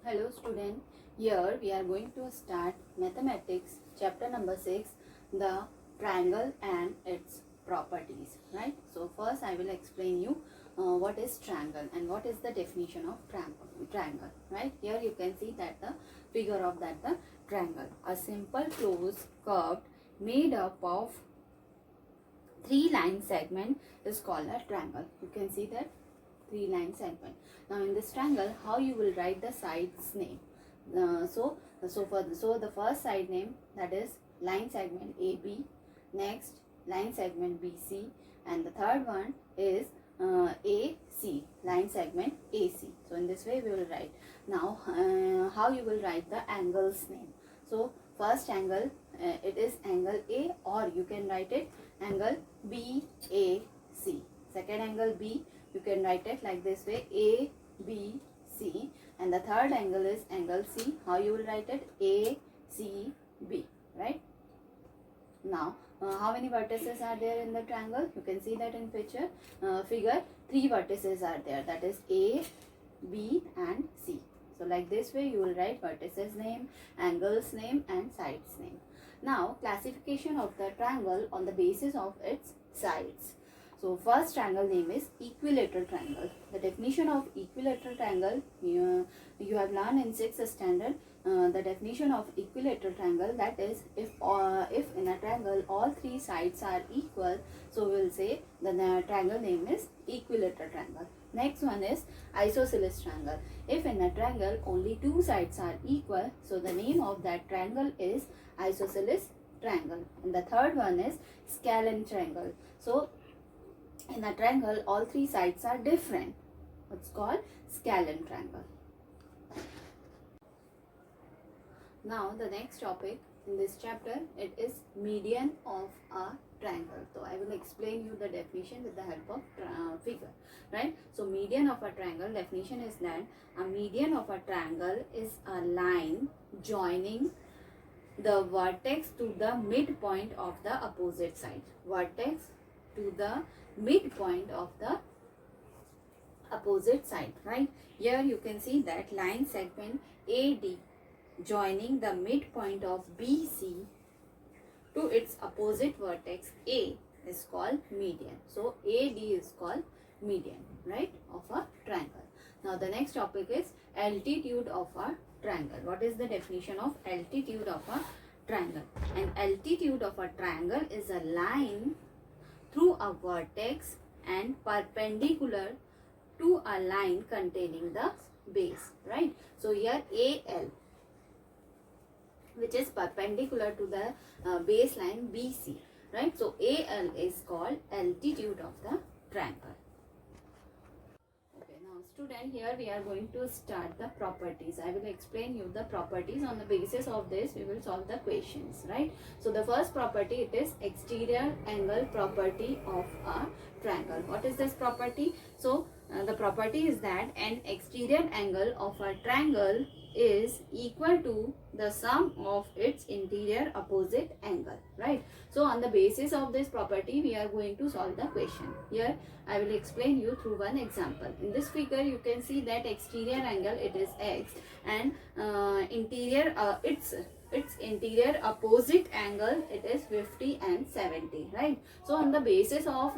Hello student, here we are going to start mathematics chapter number 6, the triangle and its properties, right? So first I will explain you what is triangle and what is the definition of triangle, right? Here you can see that the figure of that the triangle, a simple closed curve made up of three line segment is called a triangle. You can see that three line segment. Now in this triangle, how you will write the side's name? So the first side name, that is line segment AB, next line segment BC, and the third one is AC, line segment AC. So in this way we will write. Now how you will write the angle's name? So first angle, it is angle A, or you can write it angle BAC. Second angle B, you can write it like this way, ABC, and the third angle is angle C. How you will write it? ACB, right? Now how many vertices are there in the triangle? You can see that in figure. Three vertices are there, that is A, B and C. So like this way you will write vertices name, angles name and sides name. Now classification of the triangle on the basis of its sides. So first triangle name is equilateral triangle. The definition of equilateral triangle, you have learned in 6th standard. The definition of equilateral triangle, that is if in a triangle all three sides are equal, so we will say the triangle name is equilateral triangle. Next one is isosceles triangle. If in a triangle only two sides are equal, so the name of that triangle is isosceles triangle. And the third one is scalene triangle. So in a triangle all three sides are different. It's called scalene triangle. Now the next topic in this chapter, it is median of a triangle. So I will explain you the definition with the help of figure, right? So median of a triangle definition is that a median of a triangle is a line joining the vertex to the midpoint of the opposite side. Vertex to the midpoint of the opposite side, right? Here you can see that line segment AD joining the midpoint of BC to its opposite vertex A is called median. So AD is called median, right, of a triangle. Now the next topic is altitude of a triangle. What is the definition of altitude of a triangle? An altitude of a triangle is a line through a vertex and perpendicular to a line containing the base, right? So here AL, which is perpendicular to the baseline BC, right? So AL is called altitude of the triangle. Okay, now student, here we are going to start the properties. I will explain you the properties. On the basis of this we will solve the questions, right? So the first property, it is exterior angle property of a triangle. What is this property? So the property is that an exterior angle of a triangle is equal to the sum of its interior opposite angle, right? So on the basis of this property we are going to solve the question. Here I will explain you through one example. In this figure you can see that exterior angle, it is x, and interior its interior opposite angle, it is 50 and 70, right? So on the basis of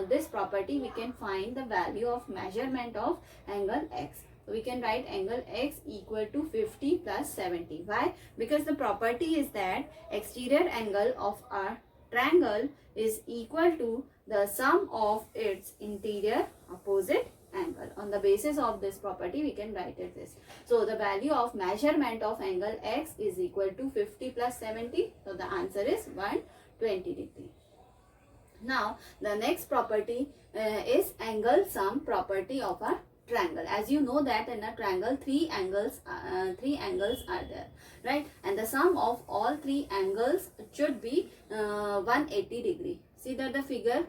this property we can find the value of measurement of angle x. So we can write angle x equal to 50 plus 70. Why? Because the property is that exterior angle of a triangle is equal to the sum of its interior opposite angle. On the basis of this property we can write it this. So the value of measurement of angle x is equal to 50 plus 70. So the answer is 120 degree. Now the next property is angle sum property of a triangle. As you know that in a triangle three angles are there, right? And the sum of all three angles should be 180 degree. See that the figure,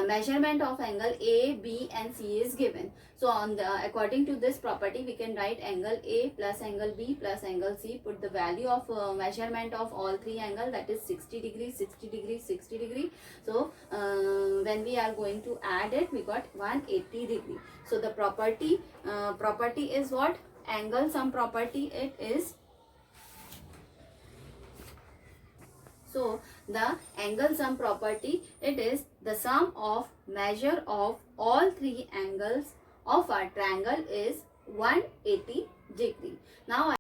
measurement of angle A, B and C is given. So on the according to this property we can write angle A plus angle B plus angle C. Put the value of measurement of all three angles, that is 60 degree, 60 degree, 60 degree. So when we are going to add it, we got 180 degree. So the property is what? angle sum property it is, so the angle sum property it is the sum of measure of all three angles of a triangle is 180 degree. Now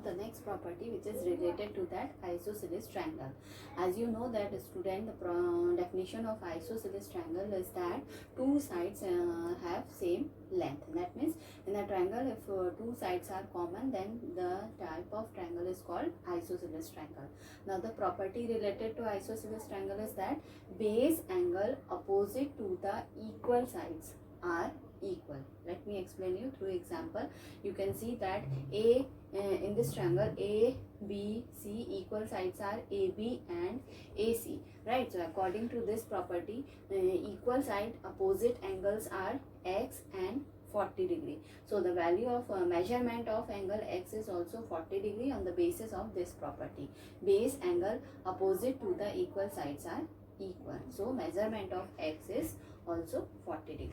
the next property which is related to that, isosceles triangle. As you know that student, the definition of isosceles triangle is that two sides have same length. That means in a triangle if two sides are common, then the type of triangle is called isosceles triangle. Now the property related to isosceles triangle is that base angle opposite to the equal sides are equal. Let me explain you through example. You can see that in this triangle A, B, C equal sides are AB and AC, right? So according to this property, equal side opposite angles are X and 40 degree. So the value of measurement of angle X is also 40 degree on the basis of this property. Base angle opposite to the equal sides are equal. So measurement of X is also 40 degree.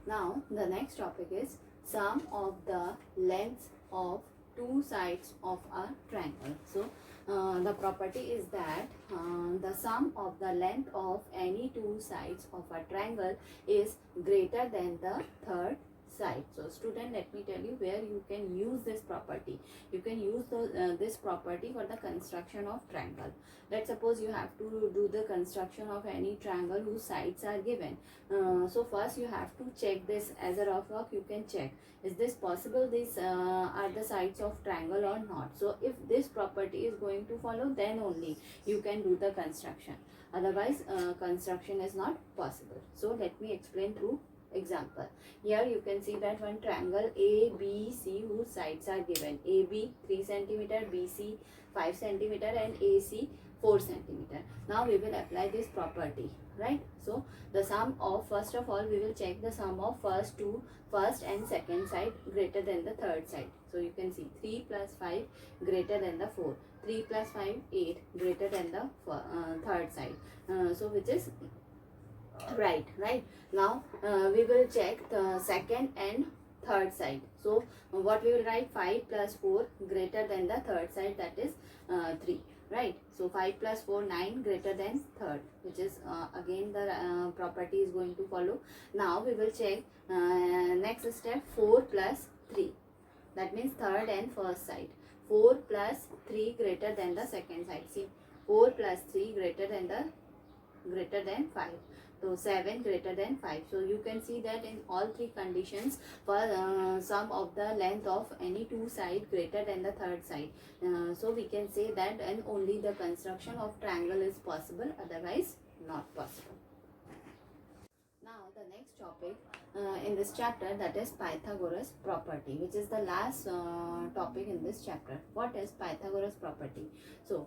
Now the next topic is sum of the lengths of two sides of a triangle. So the property is that the sum of the length of any two sides of a triangle is greater than the third side. So student, let me tell you where you can use this property. You can use this property for the construction of triangle. Let's suppose you have to do the construction of any triangle whose sides are given. So first you have to check this as a rough work. You can check, is this possible, these are the sides of triangle or not. So if this property is going to follow, then only you can do the construction. Otherwise construction is not possible. So let me explain through example. Here you can see that one triangle ABC whose sides are given. AB 3 centimeter, BC 5 centimeter and AC 4 centimeter. Now we will apply this property, right? So the sum of, first of all we will check the sum of first and second side greater than the third side. So you can see 3 plus 5 greater than the 4, 3 plus 5 8 greater than the third side. So which is right. Now we will check the second and third side. So what we will write, 5 plus 4 greater than the third side, that is 3, right? So 5 plus 4 9 greater than third, which is again the property is going to follow. Now we will check next step, 4 plus 3, that means third and first side. 4 plus 3 greater than the second side. See, 4 plus 3 greater than 5. So 7 greater than 5. So you can see that in all three conditions, for sum of the length of any two side greater than the third side. So we can say that and only the construction of triangle is possible, otherwise not possible. Now the next topic in this chapter, that is Pythagoras property, which is the last topic in this chapter. What is Pythagoras property? So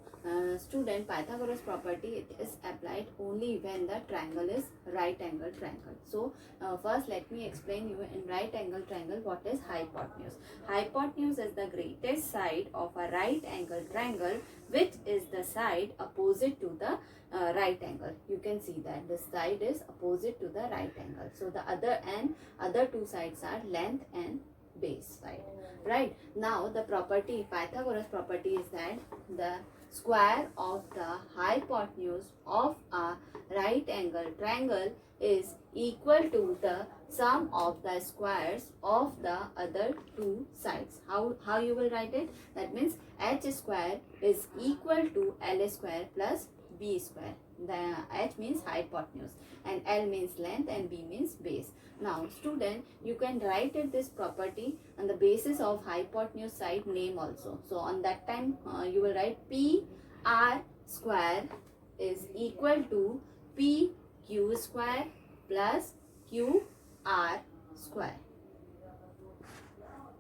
student, Pythagoras property, it is applied only when the triangle is right angle triangle. So first let me explain you in right angle triangle what is hypotenuse. Hypotenuse is the greatest side of a right angle triangle, which is the side opposite to the right angle. You can see that this side is opposite to the right angle. So the other two sides are length and base side, right? Now the property, Pythagoras property, is that the square of the hypotenuse of a right angle triangle is equal to the sum of the squares of the other two sides. How you will write it? That means h square is equal to l square plus b square. The h means hypotenuse and l means length and b means base. Now student, you can write it this property on the basis of hypotenuse side name also. So on that time you will write p r square is equal to p q square plus q r square.